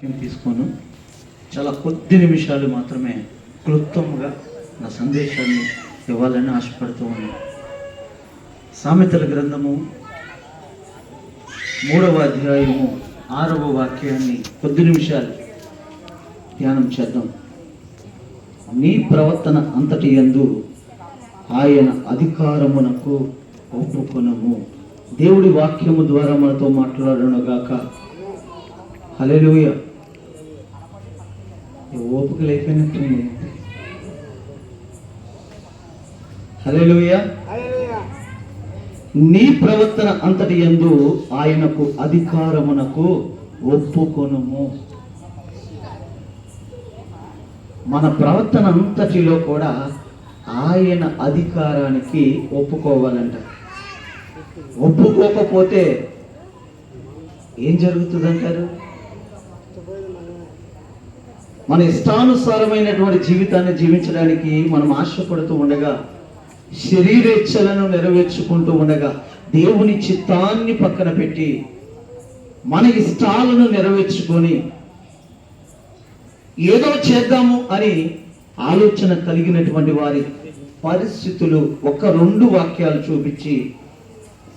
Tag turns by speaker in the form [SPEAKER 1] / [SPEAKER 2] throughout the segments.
[SPEAKER 1] నేను తీసుకోను. చాలా కొద్ది నిమిషాలు మాత్రమే క్లుప్తంగా నా సందేశాన్ని ఇవ్వాలని ఆశపడుతూ ఉన్నాను. సామెతల గ్రంథము 3వ అధ్యాయము 6వ వాక్యాన్ని కొద్ది నిమిషాలు ధ్యానం చేద్దాం. నీ ప్రవర్తన అంతటి యందు ఆయన అధికారమునకు ఒప్పుకొనము. దేవుడి వాక్యము ద్వారా మనతో మాట్లాడనుగాక. హల్లెలూయా. ఓపిక లేకపోయినట్టుంది. హల్లెలూయా. నీ ప్రవర్తన అంతటి యందు ఆయనకు అధికారమునకు ఒప్పుకొనుము. మన ప్రవర్తన అంతటిలో కూడా ఆయన అధికారానికి ఒప్పుకోవాలంట. ఒప్పుకోకపోతే ఏం జరుగుతుందంటారు? మన ఇష్టానుసారమైనటువంటి జీవితాన్ని జీవించడానికి మనం ఆశపడుతూ ఉండగా, శరీరేచ్ఛలను నెరవేర్చుకుంటూ ఉండగా, దేవుని చిత్తాన్ని పక్కన పెట్టి మన ఇష్టాలను నెరవేర్చుకొని ఏదో చేద్దాము అని ఆలోచన కలిగినటువంటి వారి పరిస్థితులు 1-2 వాక్యాలు చూపించి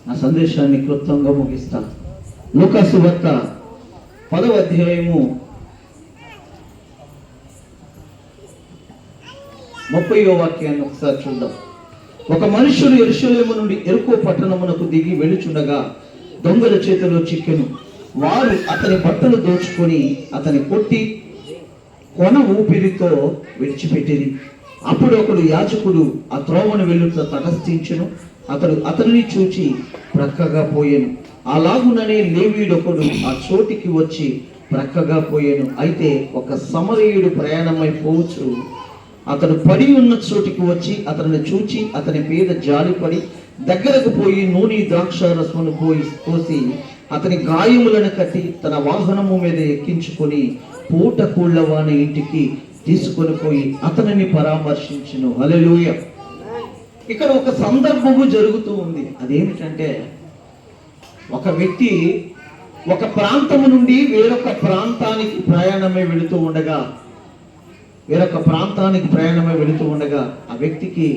[SPEAKER 1] నా సందేశాన్ని క్లుప్తంగా ముగిస్తాను. లూకా సువార్త 10వ అధ్యాయము 30వ వాక్యాన్ని ఒకసారి చూద్దాం. ఒక మనుషుడు యెరూషలేము నుండి యెరికో పట్టణమునకు దిగి వెళ్ళుచుండగా దొంగల చేతిలో చిక్కెను. వారు అతని బట్టలు దోచుకొని అతని కొట్టి కొన ఊపిరితో విడిచిపెట్టిరి. అప్పుడు ఒకడు యాజకుడు ఆ త్రోవను వెళ్ళుట తటస్థించెను. అతనిని చూచి ప్రక్కగా పోయాను. అలాగుననే లేవీయుడొకడు ఆ చోటికి వచ్చి ప్రక్కగా పోయాను. అయితే ఒక సమరయుడు ప్రయాణమై పోవచ్చు అతడు పడి ఉన్న చోటికి వచ్చి అతనిని చూచి అతని మీద జాలిపడి దగ్గరకు పోయి నూనె ద్రాక్షారసమును పోసి అతని గాయములను కట్టి తన వాహనము మీద ఎక్కించుకొని పూటకూళ్ళవాని ఇంటికి తీసుకొని పోయి అతనిని పరామర్శించును. హల్లెలూయా. ఇక్కడ ఒక సందర్భము జరుగుతూ ఉంది. అదేమిటంటే, ఒక వ్యక్తి ఒక ప్రాంతము నుండి వేరొక ప్రాంతానికి ప్రయాణమై వెళుతూ ఉండగా ఆ వ్యక్తికి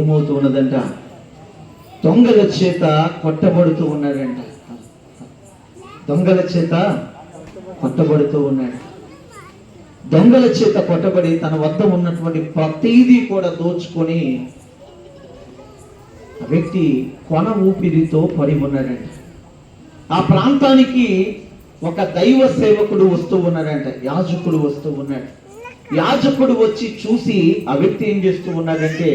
[SPEAKER 1] ఏమవుతూ ఉన్నదంట? దొంగల చేత కొట్టబడుతూ ఉన్నాడంట. దొంగల చేత కొట్టబడి తన వద్ద ఉన్నటువంటి ప్రతిదీ కూడా దోచుకొని ఆ వ్యక్తి కొన ఊపిరితో పడి ఉన్నాడంట. ఆ ప్రాంతానికి ఒక దైవ సేవకుడు వస్తూ ఉన్నాడంట. యాజకుడు వస్తూ ఉన్నాడు. యాజకుడు వచ్చి చూసి ఆ వ్యక్తి ఏం చేస్తూ ఉన్నాడంటే,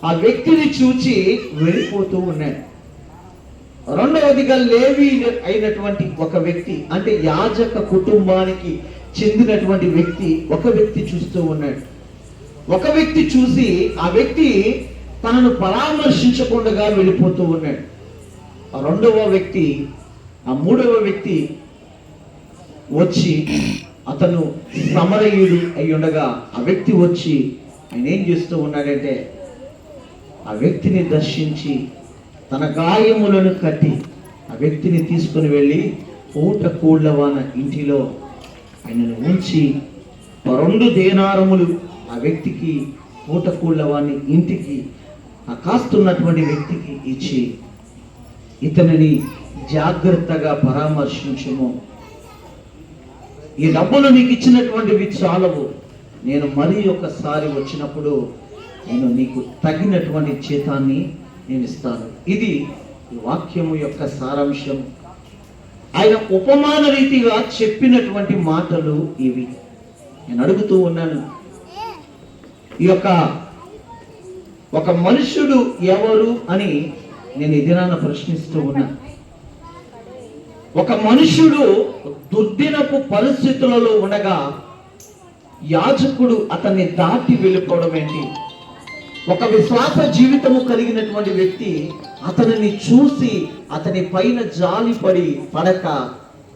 [SPEAKER 1] ఆ వ్యక్తిని చూచి వెళ్ళిపోతూ ఉన్నాడు. రెండవదిగా లేవి అయినటువంటి ఒక వ్యక్తి, అంటే యాజక కుటుంబానికి చెందినటువంటి వ్యక్తి, ఒక వ్యక్తి చూస్తూ ఉన్నాడు. ఒక వ్యక్తి చూసి ఆ వ్యక్తి తనను పరామర్శించకుండా వెళ్ళిపోతూ ఉన్నాడు. ఆ మూడవ వ్యక్తి వచ్చి, అతను సమరయుడు అయి ఉండగా ఆ వ్యక్తి వచ్చి ఆయన ఏం చేస్తూ ఉన్నాడంటే, ఆ వ్యక్తిని దర్శించి తన గాయములను కట్టి ఆ వ్యక్తిని తీసుకుని వెళ్ళి పూటకూళ్ళవాన ఇంటిలో ఆయనను ఉంచి 2 దేనారములు ఆ వ్యక్తికి, పూటకూళ్ళవాని ఇంటికి ఆ కాస్తున్నటువంటి వ్యక్తికి ఇచ్చి, ఇతనిని జాగ్రత్తగా పరామర్శించుము. ఈ డబ్బులు నీకు ఇచ్చినటువంటివి చాలవు. నేను మరీ ఒకసారి వచ్చినప్పుడు నేను నీకు తగినటువంటి జీతాన్ని నేను ఇస్తాను. ఇది వాక్యము యొక్క సారాంశం. ఆయన ఉపమాన రీతిగా చెప్పినటువంటి మాటలు ఇవి. నేను అడుగుతూ ఉన్నాను, ఈ యొక్క ఒక మనుష్యుడు ఎవరు అని నేను ఈ దినాన ప్రశ్నిస్తూ ఉన్నాను. ఒక మనుష్యుడు దుర్దినపు పరిస్థితులలో ఉండగా యాజకుడు అతన్ని దాటి వెళ్ళిపోవడం ఏంటి? ఒక విశ్వాస జీవితము కలిగినటువంటి వ్యక్తి అతనిని చూసి అతని పైన జాలిపడి పడక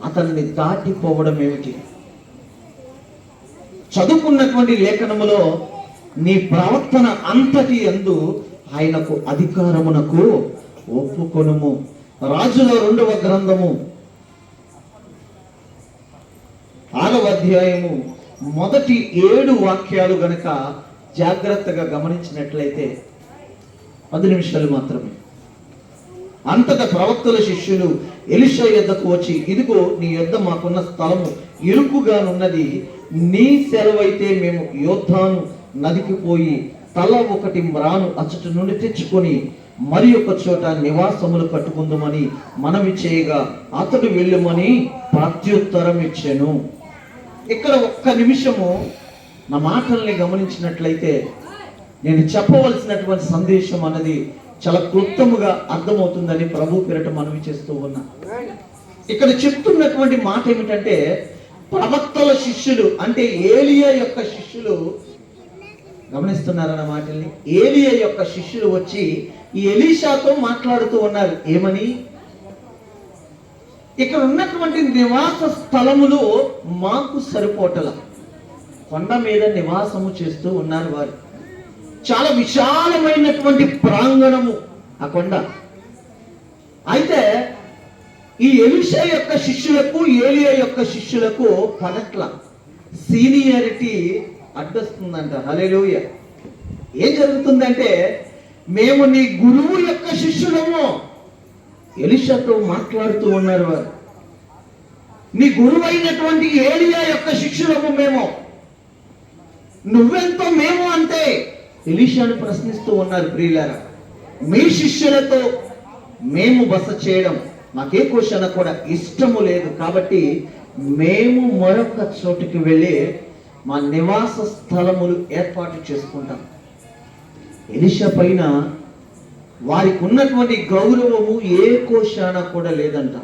[SPEAKER 1] అతనిని దాటిపోవడం ఏమిటి? చదువుకున్నటువంటి లేఖనములో నీ ప్రవర్తన అంతటి యందు ఆయనకు అధికారమునకు ఒప్పుకొనుము. రాజుల 2వ గ్రంథము 6వ అధ్యాయము మొదటి 7 వాక్యాలు గనక జాగ్రత్తగా గమనించినట్లయితే 10 నిమిషాలు మాత్రమే. అంతటా ప్రవక్తల శిష్యులు ఎలీషా యొద్దకు వచ్చి, ఇదిగో నీ యొద్ద మాకున్న స్థలము ఇరుకుగానున్నది, నీ సెలవైతే మేము యోర్దాను నదికి పోయి తల ఒకటి మ్రాను అచ్చటి నుండి తెచ్చుకొని మరి ఒక చోట నివాసములు కట్టుకుందామని మనవి చేయగా అతడు వెళ్ళమని ప్రత్యుత్తరం ఇచ్చాను. ఇక్కడ ఒక్క నిమిషము నా మాటల్ని గమనించినట్లయితే నేను చెప్పవలసినటువంటి సందేశం అన్నది చాలా క్లుప్తముగా అర్థమవుతుందని ప్రభు పేరట మనవి చేస్తూ ఉన్నా. ఇక్కడ చెప్తున్నటువంటి మాట ఏమిటంటే, ప్రవక్తల శిష్యులు అంటే ఏలియా యొక్క శిష్యులు, గమనిస్తున్నారన్న మాటల్ని, ఏలియా యొక్క శిష్యులు వచ్చి ఈ ఎలీషాతో మాట్లాడుతూ ఉన్నారు. ఏమని? ఇక్కడ ఉన్నటువంటి నివాస స్థలములు మాకు సరిపోటల, కొండ మీద నివాసము చేస్తూ ఉన్నారు వారు. చాలా విశాలమైనటువంటి ప్రాంగణము ఆ కొండ. అయితే ఈ ఎలీషా యొక్క శిష్యులకు ఏలియా యొక్క శిష్యులకు పడట్ల, సీనియారిటీ అడ్డొస్తుందంట. హల్లెలూయా. ఏం జరుగుతుందంటే, మేము నీ గురువు యొక్క శిష్యులము. ఎలీషాతో మాట్లాడుతూ ఉన్నారు వారు. నీ గురువు అయినటువంటి ఏలియా యొక్క శిష్యులము మేము, నువ్వెంతో మేము అంతే. ఎలీషాను ప్రశ్నిస్తూ ఉన్నారు. ప్రియులారా, మీ శిష్యులతో మేము బస చేయడం మాకే క్వశ్చన్ కూడా ఇష్టము లేదు, కాబట్టి మేము మరొక చోటుకి వెళ్ళి మా నివాస స్థలములు ఏర్పాటు చేసుకుంటాం. ఎలీషా పైన వారికి ఉన్నటువంటి గౌరవము ఏ కోశాన కూడా లేదంట.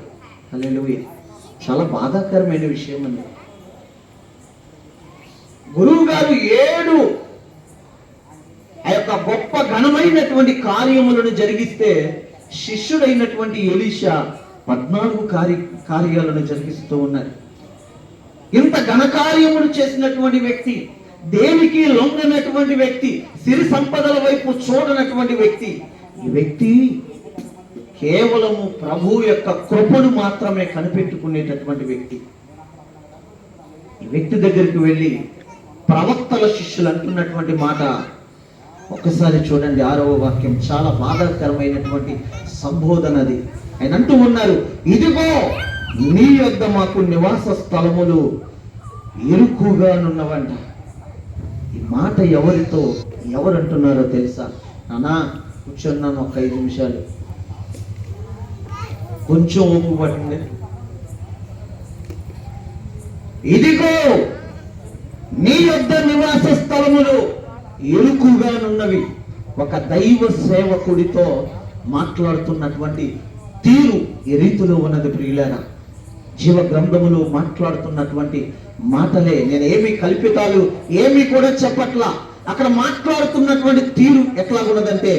[SPEAKER 1] హల్లెలూయా. చాలా బాధాకరమైన విషయం అండి. గురువు గారు 7 ఆ యొక్క గొప్ప ఘనమైనటువంటి కార్యములను జరిగిస్తే, శిష్యుడైనటువంటి ఎలీషా 14 కార్యాలను జరిగిస్తూ ఉన్నారు. ఇంత ఘనకార్యములు చేసినటువంటి వ్యక్తి, దేనికి లొంగనటువంటి వ్యక్తి, సిరి సంపదల వైపు చూడనటువంటి వ్యక్తి, ఈ వ్యక్తి కేవలము ప్రభు యొక్క కృపను మాత్రమే కనిపెట్టుకునేటటువంటి వ్యక్తి. ఈ వ్యక్తి దగ్గరికి వెళ్ళి ప్రవక్తల శిష్యులు అంటున్నటువంటి మాట ఒక్కసారి చూడండి. 6వ వాక్యం చాలా బాధాకరమైనటువంటి సంబోధనది. ఆయన అంటూ ఉన్నారు, ఇదిగో నీ యొద్ద మాకు నివాస స్థలములు ఇరుకుగానున్నవంట. ఈ మాట ఎవరితో ఎవరు అంటున్నారో తెలుసా? నానా కూర్చున్నాను ఒక 5 నిమిషాలు, కొంచెం ఓపు పట్టింది. ఇదిగో నీ యొద్ద నివాస స్థలములు ఇరుకుగానున్నవి. ఒక దైవ సేవకుడితో మాట్లాడుతున్నటువంటి తీరు ఈ రీతిలో ఉన్నది. ప్రియులారా, జీవ గ్రంథములో మాట్లాడుతున్నటువంటి మాటలే, నేను ఏమి కల్పితాలు ఏమి కూడా చెప్పట్లా. అక్కడ మాట్లాడుతున్నటువంటి తీరు ఎట్లా ఉన్నదంటే,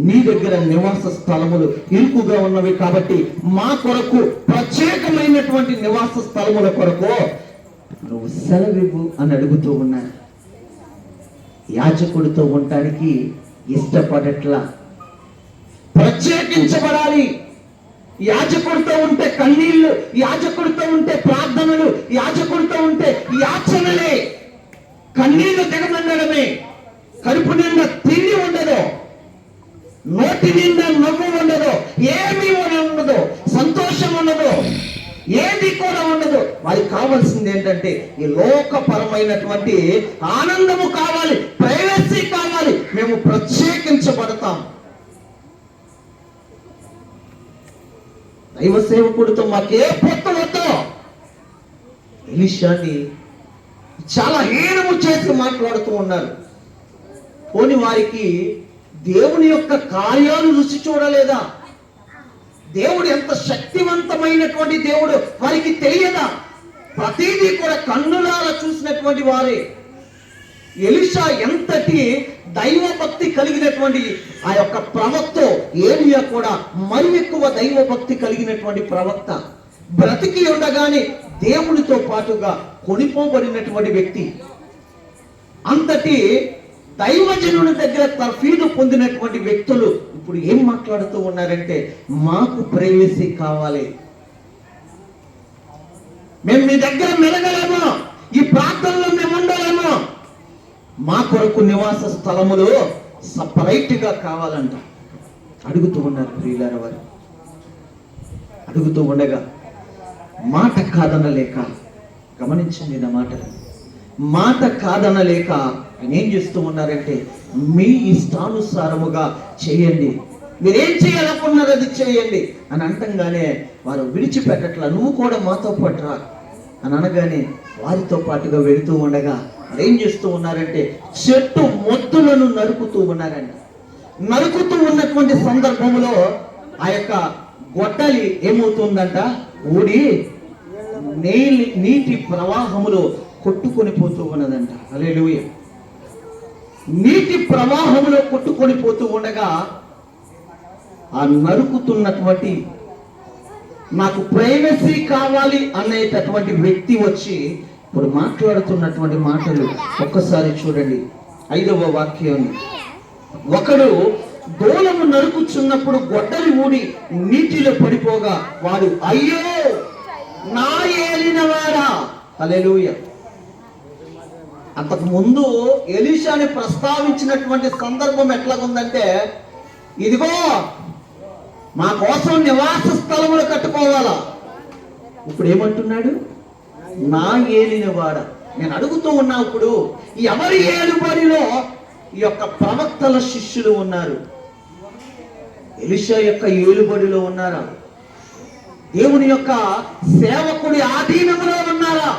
[SPEAKER 1] నీ దగ్గర నివాస స్థలములు ఇరుకుగా ఉన్నవి కాబట్టి మా కొరకు ప్రత్యేకమైనటువంటి నివాస స్థలముల కొరకు నువ్వు సెలవివ్వు అని అడుగుతూ ఉన్నాను. యాజకుడితో ఉండటానికి ఇష్టపడట్లా, ప్రత్యేకించబడాలి. యాజకుడితో ఉంటే కన్నీళ్లు, యాజకుడితో ఉంటే ప్రార్థనలు, యాజకుడితో ఉంటే యాచనలే. కన్నీళ్లు దిగమండడమే. కడుపు నిండా తిండి ఉండదు, నోటి నిండా నవ్వు ఉండదు, ఏమీ ఉండదు, సంతోషం ఉండదు, ఏది కూడా ఉండదు. వారికి కావాల్సింది ఏంటంటే ఈ లోకపరమైనటువంటి ఆనందము కావాలి, ప్రైవసీ కావాలి. మేము ప్రత్యేకించబడతాం. దైవ సేవకుడితో మాకే పొత్తు వద్దు. ఎలీషాని చాలా హీనము చేసి మాట్లాడుతూ ఉన్నారు. పోని వారికి దేవుని యొక్క కార్యాలు రుచి చూడలేదా? దేవుడు ఎంత శక్తివంతమైనటువంటి దేవుడు వారికి తెలియదా? ప్రతిదీ కూడా కన్నులారా చూసినటువంటి వారే. ఎలీషా ఎంతటి దైవ భక్తి కలిగినటువంటి ఆ యొక్క ప్రవక్త, ఏలియా కూడా మరి ఎక్కువ దైవ భక్తి కలిగినటువంటి ప్రవక్త. బ్రతికి ఉండగానే దేవునితో పాటుగా కొనిపోబడినటువంటి వ్యక్తి. అంతటి దైవజనుని దగ్గర తర్ఫీదు పొందినటువంటి వ్యక్తులు ఇప్పుడు ఏం మాట్లాడుతూ ఉన్నారంటే, మాకు ప్రైవసీ కావాలి, మేము మీ దగ్గర మెలగలేము, మా కొరకు నివాస స్థలములో సపరేట్గా కావాలంట. అడుగుతూ ఉన్నారు ప్రియులారా. వారు అడుగుతూ ఉండగా మాట కాదనలేక, గమనించండి నా మాటలు, మాట కాదనలేక ఆయన ఏం చేస్తూ ఉన్నారంటే, మీ ఇష్టానుసారముగా చేయండి, మీరేం చేయాలనుకున్నారు అది చేయండి అని అంటంగానే వారు విడిచిపెట్టట్లా. నువ్వు కూడా మాతో పట్టురా అని అనగానే వారితో పాటుగా వెళుతూ ఉండగా ఏం చేస్తూ ఉన్నారంటే, చెట్టు మొత్తులను నరుకుతూ ఉన్నారంట. నరుకుతూ ఉన్నటువంటి సందర్భంలో ఆ యొక్క గొడ్డలి ఏమవుతుందంట, ఊడి నీటి ప్రవాహములో కొట్టుకొని పోతూ ఉన్నదంట. హల్లెలూయా. నీటి ప్రవాహంలో కొట్టుకొని పోతూ ఉండగా ఆ నరుకుతున్నటువంటి, నాకు ప్రైవసీ కావాలి అనేటటువంటి వ్యక్తి వచ్చి ఇప్పుడు మాట్లాడుతున్నటువంటి మాటలు ఒక్కసారి చూడండి. 5వ వాక్యం, ఒకడు దూలము నరుకుచున్నప్పుడు గొడ్డలి ఊడి నీటిలో పడిపోగా వాడు, అయ్యో నా ఏలినవాడా. హల్లెలూయా. అంతకు ముందు ఎలీషాని ప్రస్తావించినటువంటి సందర్భం ఎట్లాగుందంటే, ఇదిగో మా కోసం నివాస స్థలములు కట్టుకోవాలా. ఇప్పుడు ఏమంటున్నాడు, నా ఏలినవాడ. నేను అడుగుతూ ఉన్నప్పుడు ఎవరి ఏలుబడిలో ఈ యొక్క ప్రవక్తల శిష్యులు ఉన్నారు? ఎలీషా యొక్క ఏలుబడిలో ఉన్నారా? దేవుని యొక్క సేవకుడి ఆధీనములో ఉన్నారా?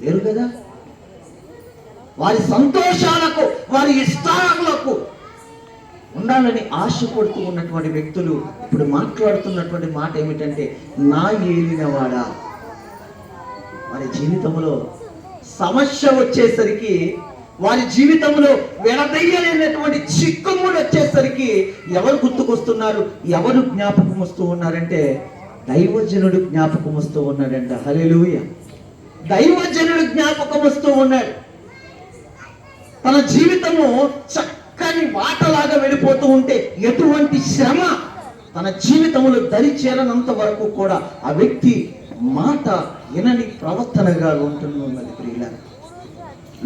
[SPEAKER 1] లేరు కదా. వారి సంతోషాలకు, వారి ఇష్టాలకు ఉండాలని ఆశపడుతూ ఉన్నటువంటి వ్యక్తులు ఇప్పుడు మాట్లాడుతున్నటువంటి మాట ఏమిటంటే, నా ఏలినవాడా. వారి జీవితంలో సమస్య వచ్చేసరికి, వారి జీవితంలో విడదయ్యలేనటువంటి చిక్కుముడు వచ్చేసరికి ఎవరు గుర్తుకొస్తున్నారు, ఎవరు జ్ఞాపకం వస్తూ ఉన్నారంటే, దైవజనుడు జ్ఞాపకం వస్తూ ఉన్నాడంట. హల్లెలూయా. దైవజనుడు జ్ఞాపకం వస్తూ ఉన్నాడు. తన జీవితము చక్కని వాటలాగా వెళ్ళిపోతూ ఉంటే, ఎటువంటి శ్రమ తన జీవితంలో దరి చేరనంత వరకు కూడా ఆ వ్యక్తి మాట వినని ప్రవర్తనగా ఉంటున్నది. ప్రియులారా,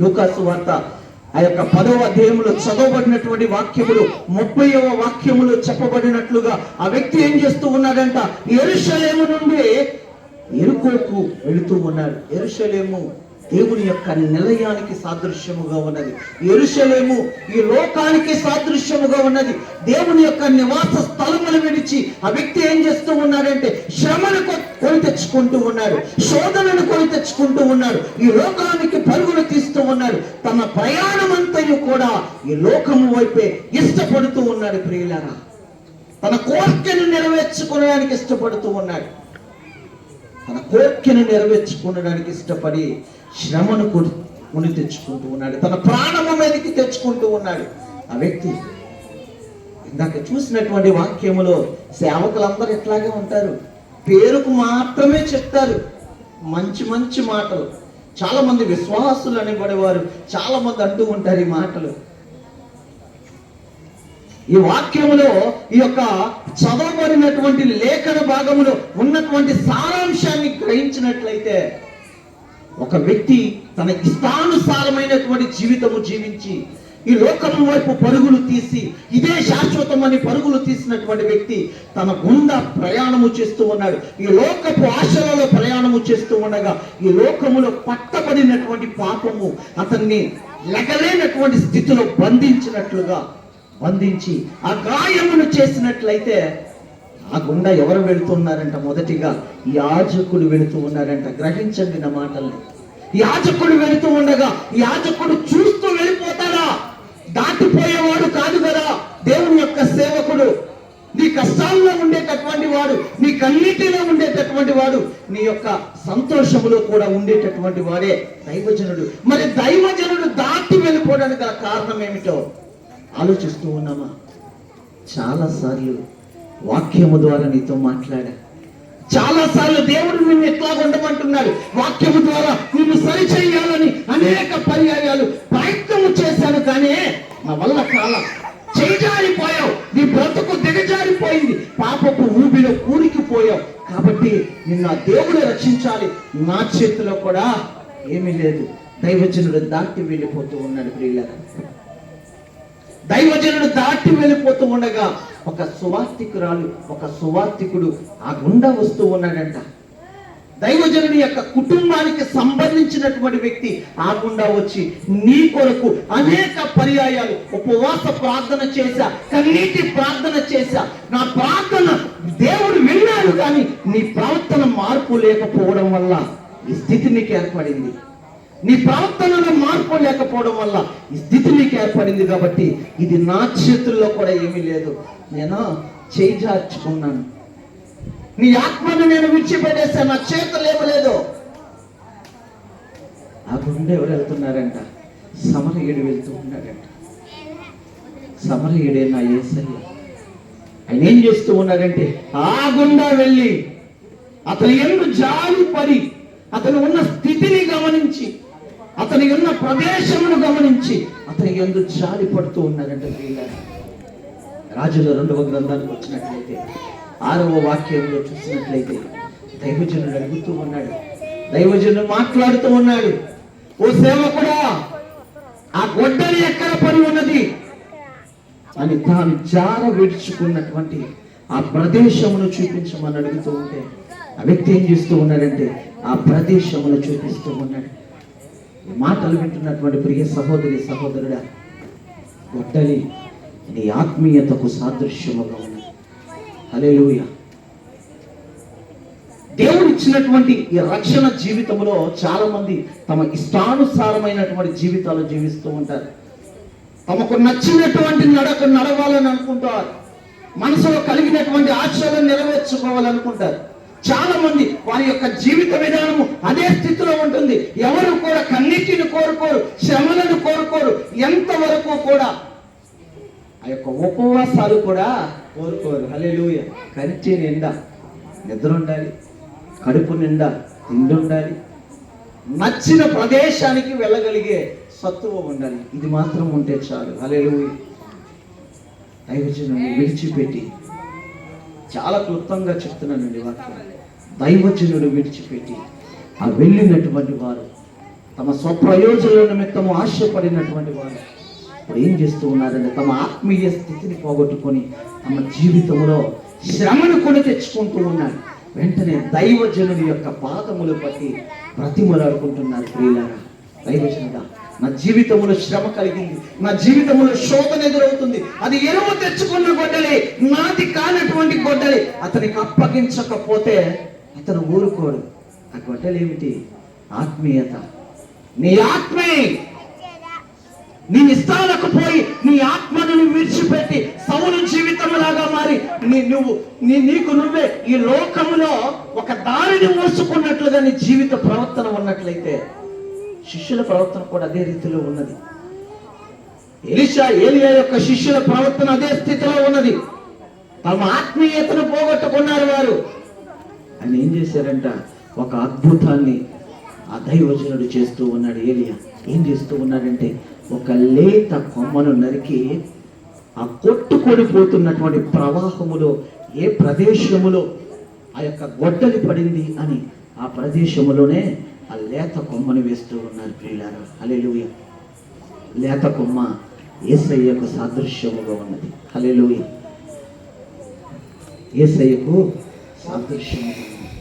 [SPEAKER 1] లూకాసు వార్త ఆ యొక్క 10వ అధ్యాయంలో చదవబడినటువంటి వాక్యములు 30వ వాక్యములో చెప్పబడినట్లుగా ఆ వ్యక్తి ఏం చేస్తూ ఉన్నాడంట, యెరూషలేము నుండి యెరికోకు వెళుతూ ఉన్నాడు. యెరూషలేము దేవుని యొక్క నిలయానికి సాదృశ్యముగా ఉన్నది. యెరూషలేము ఈ లోకానికి సాదృశ్యముగా ఉన్నది. దేవుని యొక్క నివాస స్థలములు విడిచి ఆ వ్యక్తి ఏం చేస్తూ ఉన్నాడంటే, శ్రమను కొని తెచ్చుకుంటూ ఉన్నాడు, శోధనను కొని తెచ్చుకుంటూ ఉన్నాడు, ఈ లోకానికి పరుగులు తీస్తూ ఉన్నాడు. తన ప్రయాణమంతయు కూడా ఈ లోకము వైపే ఇష్టపడుతూ ఉన్నాడు. ప్రియులారా, తన కోరికను నెరవేర్చుకోవడానికి ఇష్టపడుతూ ఉన్నాడు. తన కోరికను నెరవేర్చుకోవడానికి ఇష్టపడి శ్రమను కొని తెచ్చుకుంటూ ఉన్నాడు. తన ప్రాణము మీదకి తెచ్చుకుంటూ ఉన్నాడు ఆ వ్యక్తి. ఇందాక చూసినటువంటి వాక్యములో సేవకులందరూ ఎట్లాగే ఉంటారు, పేరుకు మాత్రమే చెప్తారు మంచి మంచి మాటలు. చాలా మంది విశ్వాసులు అనేబడేవారు చాలా మంది అంటూ ఉంటారు ఈ మాటలు. ఈ వాక్యములో ఈ యొక్క చదవబడినటువంటి లేఖన భాగములో ఉన్నటువంటి సారాంశాన్ని గ్రహించినట్లయితే, ఒక వ్యక్తి తన ఇష్టానుసారమైనటువంటి జీవితము జీవించి ఈ లోకము వైపు పరుగులు తీసి ఇదే శాశ్వతమని పరుగులు తీసినటువంటి వ్యక్తి తన గుండా ప్రయాణము చేస్తూ ఉన్నాడు. ఈ లోకపు ఆశలలో ప్రయాణము చేస్తూ ఉండగా ఈ లోకములో పట్టబడినటువంటి పాపము అతన్ని లెగలేనటువంటి స్థితిలో బంధించి ఆ గాయమును చేసినట్లయితే ఆ గుండా ఎవరు వెళుతున్నారంట, మొదటిగా యాజకుడు వెళుతూ ఉన్నారంట. గ్రహించండి నా మాటల్ని. యాజకుడు వెళుతూ ఉండగా యాజకుడు చూస్తూ వెళ్ళిపోతాడా? దాటిపోయేవాడు కాదు కదా దేవుని యొక్క సేవకుడు. నీ కష్టాల్లో ఉండేటటువంటి వాడు, నీ కన్నీటిలో ఉండేటటువంటి వాడు, నీ యొక్క సంతోషములో కూడా ఉండేటటువంటి వాడే దైవజనుడు. మరి దైవజనుడు దాటి వెళ్ళిపోవడానికి గల కారణం ఏమిటో ఆలోచిస్తూ ఉన్నామా? చాలాసార్లు వాక్యము ద్వారా నీతో మాట్లాడా. చాలాసార్లు దేవుడు నిన్ను ఎట్లా ఉండమంటున్నాడు, వాక్యము ద్వారా నిన్ను సరిచేయాలని అనేక పర్యాయాలు ప్రయత్నము చేశాను, కానీ నా వల్ల కాలం. చేజారిపోయావు, నీ బ్రతుకు దిగజారిపోయింది, పాపపు ఊబిలో కూరికిపోయావు. కాబట్టి నిన్ను ఆ దేవుడు రక్షించాలి. నా చేతిలో కూడా ఏమీ లేదు. దైవజనుడు దాటి వెళ్ళిపోతూ ఉన్నాడు ప్రియులారా. దైవజనుడు దాటి వెళ్ళిపోతూ ఉండగా ఒక సువార్తికురాలు, ఒక సువార్తికుడు ఆ గుండా వస్తూ ఉన్నాడంట. దైవజనుడి యొక్క కుటుంబానికి సంబంధించినటువంటి వ్యక్తి ఆ గుండా వచ్చి, నీ కొరకు అనేక పర్యాయాలు ఉపవాస ప్రార్థన చేశా, కన్నీటి ప్రార్థన చేశా, నా ప్రార్థన దేవుడు విన్నాడు, కానీ నీ ప్రవర్తన మార్పు లేకపోవడం వల్ల ఈ స్థితి నీకు ఏర్పడింది. నీ ప్రవర్తనలో మార్పు లేకపోవడం వల్ల ఈ స్థితి నీకు ఏర్పడింది. కాబట్టి ఇది నా చేతుల్లో కూడా ఏమీ లేదు, నేను చేజార్చుకున్నాను. నీ ఆత్మను నేను విడిచిపెట్టేస్తాను, నా చేతులు ఏమలేదు. ఆ గుండె ఎవరు వెళ్తున్నారంట? సమరయుడు వెళ్తూ ఉన్నాడంట. సమరయుడే నా యేసయ్య. ఆయన ఏం చేస్తూ ఉన్నాడంటే, ఆ గుండా వెళ్ళి అతని యందు జాలి పడి, అతను ఉన్న స్థితిని గమనించి, అతని ఉన్న ప్రదేశమును గమనించి అతని యందు జాలి పడుతూ ఉన్నాడంట. రాజుల 2వ గ్రంథానికి వచ్చినట్లయితే 6వ వాక్యంలో చూసినట్లయితే దైవజనుడు అడుగుతూ ఉన్నాడు, దైవజనుడు మాట్లాడుతూ ఉన్నాడు, ఓ సేవకుడా, ఆ గొడ్డలి ఎక్కడ పడి ఉన్నది అని తాను జార విడుచుకున్నటువంటి ఆ ప్రదేశమును చూపించమని అడుగుతూ ఉంటే ఆ వ్యక్తి ఏం చేస్తూ ఉన్నాడంటే ఆ ప్రదేశమును చూపిస్తూ ఉన్నాడు. మాటలు వింటున్నటువంటి ప్రియ సహోదరి సహోదరుడా, గొడ్డలి నీ ఆత్మీయతకు సాదృశ్యముగా ఉన్నది. హల్లెలూయా. దేవుడు ఇచ్చినటువంటి ఈ రక్షణ జీవితంలో చాలా మంది తమ ఇష్టానుసారమైనటువంటి జీవితాలు జీవిస్తూ ఉంటారు. తమకు నచ్చినటువంటి నడక నడవాలని అనుకుంటారు. మనసులో కలిగినటువంటి ఆశలను నెరవేర్చుకోవాలనుకుంటారు. చాలా మంది వారి యొక్క జీవిత విధానము అదే స్థితిలో ఉంటుంది. ఎవరు కూడా కన్నీటిని కోరుకోరు, శ్రమలను కోరుకోరు, ఎంతవరకు కూడా ఆ యొక్క ఉపవాసాలు కూడా కోరుకోరు. హల్లెలూయా. కంటి నిండా నిద్ర ఉండాలి, కడుపు నిండా తిండి ఉండాలి, నచ్చిన ప్రదేశానికి వెళ్ళగలిగే సత్తువ ఉండాలి. ఇది మాత్రం ఉంటే చాలు. హల్లెలూయా. దైవజనుడిని విడిచిపెట్టి, చాలా క్లుప్తంగా చెప్తున్నానండి వాక్యం, దైవజనుడు విడిచిపెట్టి ఆ వెళ్ళినటువంటి వారు, తమ స్వప్రయోజనాల నిమిత్తము ఆశపడినటువంటి వారు ఇప్పుడు ఏం చేస్తూ ఉన్నారంటే తమ ఆత్మీయ స్థితిని పోగొట్టుకొని తమ జీవితంలో శ్రమను కొని తెచ్చుకుంటూ ఉన్నారు. వెంటనే దైవజనుడి యొక్క పాదములు పట్టి బ్రతిమలాడుకుంటున్నారు. ప్రియులారా, దైవజనుడా, నా జీవితంలో శ్రమ కలిగింది, నా జీవితంలో శోధన ఎదురవుతుంది, అది ఎరువు తెచ్చుకున్న గొడ్డలి, నాది కానటువంటి గొడ్డలి అతనికి అప్పగించకపోతే అతను ఊరుకోడు. ఆ గొడ్డలి ఏమిటి? ఆత్మీయత. నీ ఆత్మే నీ ఇష్టాలకు పోయి నీ ఆత్మను విడిచిపెట్టి సౌలు జీవితం లాగా మారి నీకు నువ్వే ఈ లోకములో ఒక దారిని మోసుకున్నట్లుగా నీ జీవిత ప్రవర్తన ఉన్నట్లయితే శిష్యుల ప్రవర్తన కూడా అదే రీతిలో ఉన్నది. ఏలియా యొక్క శిష్యుల ప్రవర్తన అదే స్థితిలో ఉన్నది. తమ ఆత్మీయతను పోగొట్టుకున్నారు వారు. ఆయన ఏం చేశారంట? ఒక అద్భుతాన్ని ఆ దైవజనుడు చేస్తూ ఉన్నాడు. ఏలియా ఏం చేస్తూ ఉన్నాడంటే ఒక లేత కొమ్మను నరికి ఆ కొట్టుకొని పోతున్నటువంటి ప్రవాహములో ఏ ప్రదేశములో ఆ యొక్క గొడ్డలి పడింది అని ఆ ప్రదేశములోనే ఆ లేత కొమ్మను వేస్తూ ఉన్నారు. ప్రియులారా, హల్లెలూయా. లేత కొమ్మ యేసయ్యకు సాదృశ్యముగా ఉన్నది. హల్లెలూయా. యేసయ్యకు సాదృశ్యముగా ఉన్నది.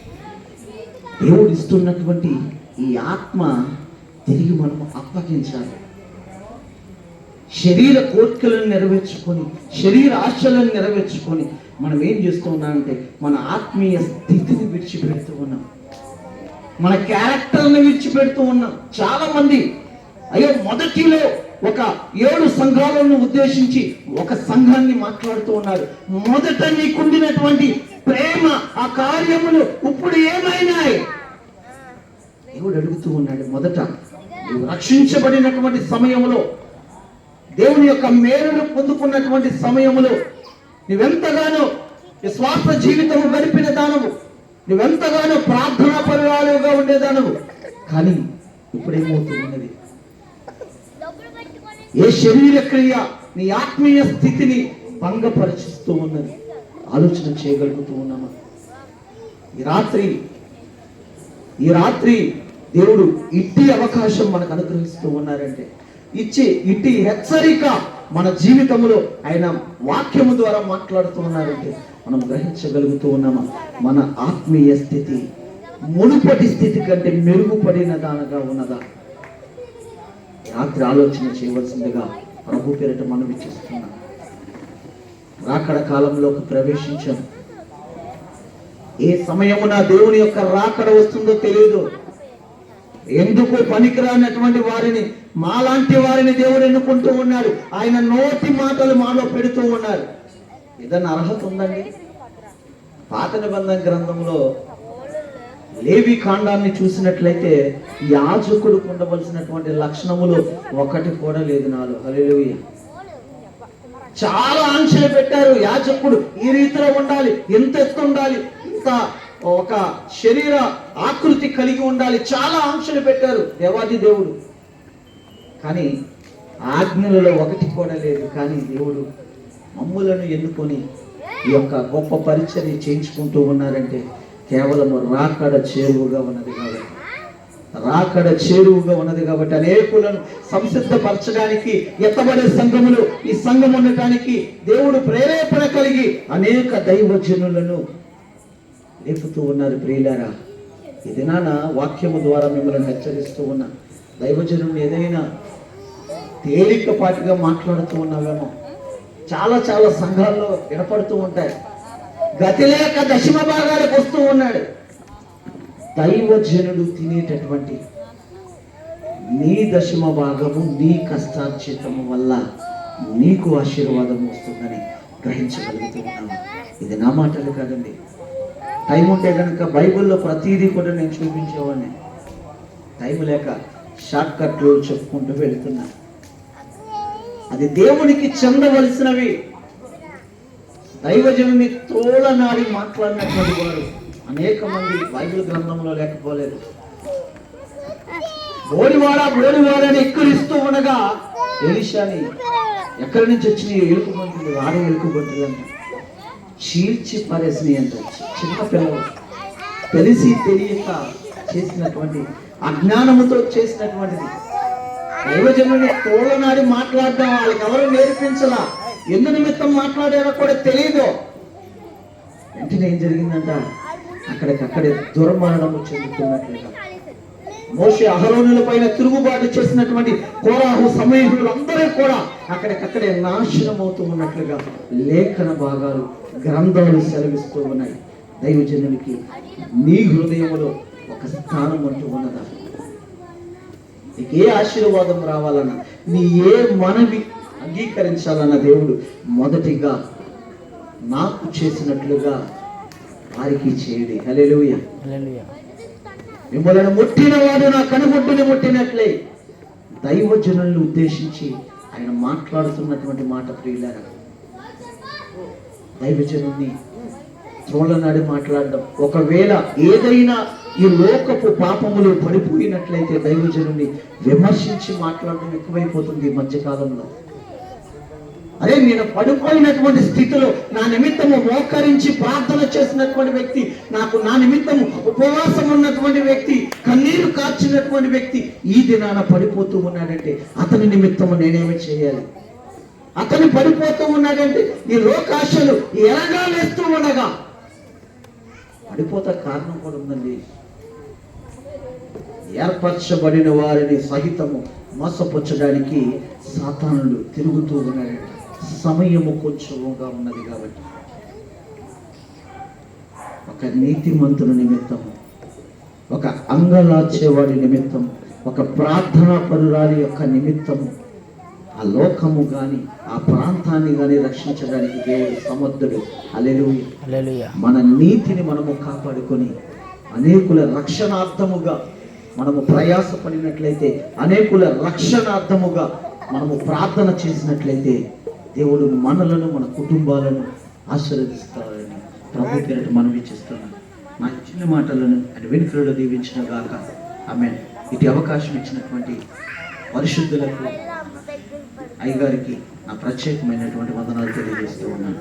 [SPEAKER 1] దేవుడు ఇస్తున్నటువంటి ఈ ఆత్మ తిరిగి మనము అప్పగించాలి. శరీర కోరికలను నెరవేర్చుకొని, శరీర ఆశలను నెరవేర్చుకొని మనం ఏం చేస్తూ ఉన్నామంటే మన ఆత్మీయ స్థితిని విడిచిపెడుతూ ఉన్నాం, మన క్యారెక్టర్ని విడిచిపెడుతూ ఉన్నాం. చాలా మంది మొదటిలో ఒక 7 సంఘాలను ఉద్దేశించి ఒక సంఘాన్ని మాట్లాడుతూ ఉన్నారు. మొదట నీకుండినటువంటి ప్రేమ, ఆ కార్యములు ఇప్పుడు ఏమైనాయి? దేవుడు అడుగుతూ ఉన్నాడు. మొదట నువ్వు రక్షించబడినటువంటి సమయంలో, దేవుని యొక్క మేలును పొందుకున్నటువంటి సమయములో నువ్వెంతగానో విశ్వాస జీవితము గడిపిన దానవు, నువ్వెంతగానో ప్రార్థనా పరురాలుగా ఉండేదానవు. కానీ ఇప్పుడేమవుతూ ఉన్నది? ఏ శరీర క్రియ నీ ఆత్మీయ స్థితిని భంగపరిచిస్తూ ఉన్నది? ఆలోచన చేయగలుగుతూ ఉన్నామా? ఈ రాత్రి దేవుడు ఇట్టి అవకాశం మనకు అనుగ్రహిస్తూ ఉన్నారంటే, ఇట్టి హెచ్చరిక మన జీవితంలో ఆయన వాక్యము ద్వారా మాట్లాడుతూ ఉన్నారంటే మనం గ్రహించగలుగుతూ ఉన్నామా మన ఆత్మీయ స్థితి మునుపటి స్థితి కంటే మెరుగుపడిన దానగా ఉన్నదా? రాత్రి ఆలోచన చేయవలసిందిగా ప్రభు పేరిట మనం ఇచ్చేస్తున్నాం. రాకడ కాలంలోకి ప్రవేశించాం. ఏ సమయమున దేవుని యొక్క రాకడ వస్తుందో తెలియదు. ఎందుకు పనికిరానటువంటి వారిని, మాలాంటి వారిని దేవుడు ఎన్నుకుంటూ ఉన్నాడు. ఆయన నోటి మాటలు మాలో పెడుతూ ఉన్నారు. ఏదన్నా అర్హత ఉందండి? పాత నిబంధన గ్రంథంలో లేవి కాండాన్ని చూసినట్లయితే యాజకుడికి ఉండవలసినటువంటి లక్షణములు ఒకటి కూడా లేదు నాలో. హల్లెలూయా. చాలా ఆంక్షలు పెట్టారు. యాజకుడు ఈ రీతిలో ఉండాలి, ఎంత ఎత్తు ఉండాలి, ఇంత ఒక శరీర ఆకృతి కలిగి ఉండాలి, చాలా ఆంక్షలు పెట్టారు దేవాది దేవుడు. కానీ ఆజ్ఞలలో ఒకటి కూడా లేదు. కానీ దేవుడు మమ్ములను ఎన్నుకొని ఈ యొక్క గొప్ప పరిచర్య చేయించుకుంటూ ఉన్నారంటే కేవలం రాకడ చేరువుగా ఉన్నది కాబట్టి, రాకడ చేరువుగా ఉన్నది కాబట్టి అనేకులను సంసిద్ధపరచడానికి, ఎత్తబడే సంఘములు ఈ సంఘం ఉండటానికి దేవుడు ప్రేరేపణ కలిగి అనేక దైవజనులను లేపుతూ ఉన్నారు. ప్రియులారా, ఈ దినాన వాక్యము ద్వారా మిమ్మల్ని హెచ్చరిస్తూ ఉన్నా. దైవజనుని ఏదైనా తేలికపాటిగా మాట్లాడుతూ ఉన్నావేమో. చాలా చాలా సంఘాల్లో వినపడుతూ ఉంటాయి. గతి లేక దశమ భాగాలకు వస్తూ ఉన్నాడు. దైవజనుడు తినేటటువంటి నీ దశమ భాగము నీ కష్టార్జితము వల్ల నీకు ఆశీర్వాదం వస్తుందని గ్రహించగలుగుతూ ఉన్నాము. ఇది నా మాటలు కాదండి. టైం ఉంటే కనుక బైబిల్లో ప్రతిదీ కూడా నేను చూపించేవాడిని. టైం లేక షార్ట్ కట్లు చెప్పుకుంటూ వెళుతున్నా. అది దేవునికి చెందవలసినవి. దైవజనుని తోలనాడి మాట్లాడినటువంటి వారు అనేక మంది బైబిల్ గ్రంథంలో లేకపోలేదు. బోడివాడని ఎక్కిరిస్తూ ఉండగా ఎలీషాని ఎక్కడి నుంచి వచ్చిన ఎలుకబంటులు, వాడే ఎలుకబంటులు అంట చీల్చి పారేసినాయి అంట. చిన్న పిల్లలు తెలిసి తెలియక చేసినటువంటి, అజ్ఞానముతో చేసినటువంటిది. దైవజనుని తోలనాడి మాట్లాడడం వాళ్ళకి ఎవరు నేర్పించలా. ఎందు నిమిత్తం మాట్లాడారో కూడా తెలియదు. వెంటనే ఏం జరిగిందంట, అక్కడికక్కడే దుర్మరణము చెందుతున్నట్లుగా. మోషే అహరోనుల పైన తిరుగుబాటు చేసినటువంటి కోరాహు సమూహులు అందరూ కూడా అక్కడికక్కడే నాశనం అవుతూ ఉన్నట్లుగా లేఖన భాగాలు, గ్రంథాలు సెలవిస్తూ ఉన్నాయి. దైవజనునికి నీ హృదయంలో ఒక స్థానం అంటూ ఉన్నదా? నీకు ఏ ఆశీర్వాదం రావాలన్నా, నీ ఏ మనవి అంగీకరించాలన్న దేవుడు మొదటిగా నాకు చేసినట్లుగా వారికి చేయడి. హల్లెలూయా. మిమ్మల్ని ముట్టిన వాడు నా కనుగుడ్డుని ముట్టినట్లే. దైవజనులను ఉద్దేశించి ఆయన మాట్లాడుతున్నటువంటి మాట. ప్రియులారా, దైవజనుని త్రోలనాడి మాట్లాడడం, ఒకవేళ ఏదైనా ఈ లోకపు పాపములు పడిపోయినట్లయితే దైవజనుని విమర్శించి మాట్లాడడం ఎక్కువైపోతుంది ఈ మధ్యకాలంలో. అరే, నేను పడిపోయినటువంటి స్థితిలో నా నిమిత్తము మోకరించి ప్రార్థన చేసినటువంటి వ్యక్తి, నా నిమిత్తము ఉపవాసం ఉన్నటువంటి వ్యక్తి, కన్నీరు కార్చినటువంటి వ్యక్తి ఈ దినాన పడిపోతూ ఉన్నాడంటే అతని నిమిత్తము నేనేమి చేయాలి? అతను పడిపోతూ ఉన్నాడంటే ఈ లోకాశలు ఎలాగా వేస్తూ ఉండగా పడిపోతా కారణం కూడా ఉందండి. ఏర్పరచబడిన వారిని సహితము మోసపుచ్చడానికి సాతానుడు తిరుగుతూ ఉన్నాడంట. సమయము కొంచెముగా ఉన్నది కాబట్టి ఒక నీతిమంతుని నిమిత్తము, ఒక అంగలార్చేవాడి నిమిత్తం, ఒక ప్రార్థనా పరురాలి యొక్క నిమిత్తము ఆ లోకము గాని ఆ ప్రాంతాన్ని గాని రక్షించడానికి దేవుడు సమర్థుడు. హల్లెలూయా. మన నీతిని మనము కాపాడుకొని అనేకుల రక్షణార్థముగా మనము ప్రయాసపడినట్లయితే, అనేకుల రక్షణార్థముగా మనము ప్రార్థన చేసినట్లయితే దేవుడు మనలను, మన కుటుంబాలను ఆశీర్వదిస్తారని ప్రభు పేరిట మనవి చేస్తున్నాను. నా చిన్న మాటలను అది వెనుకలో దీవించిన గాక. ఆమేన్. ఇటు అవకాశం ఇచ్చినటువంటి పరిశుద్ధులకు, అయ్యగారికి నా ప్రత్యేకమైనటువంటి వందనాలు తెలియజేస్తూ ఉన్నాను.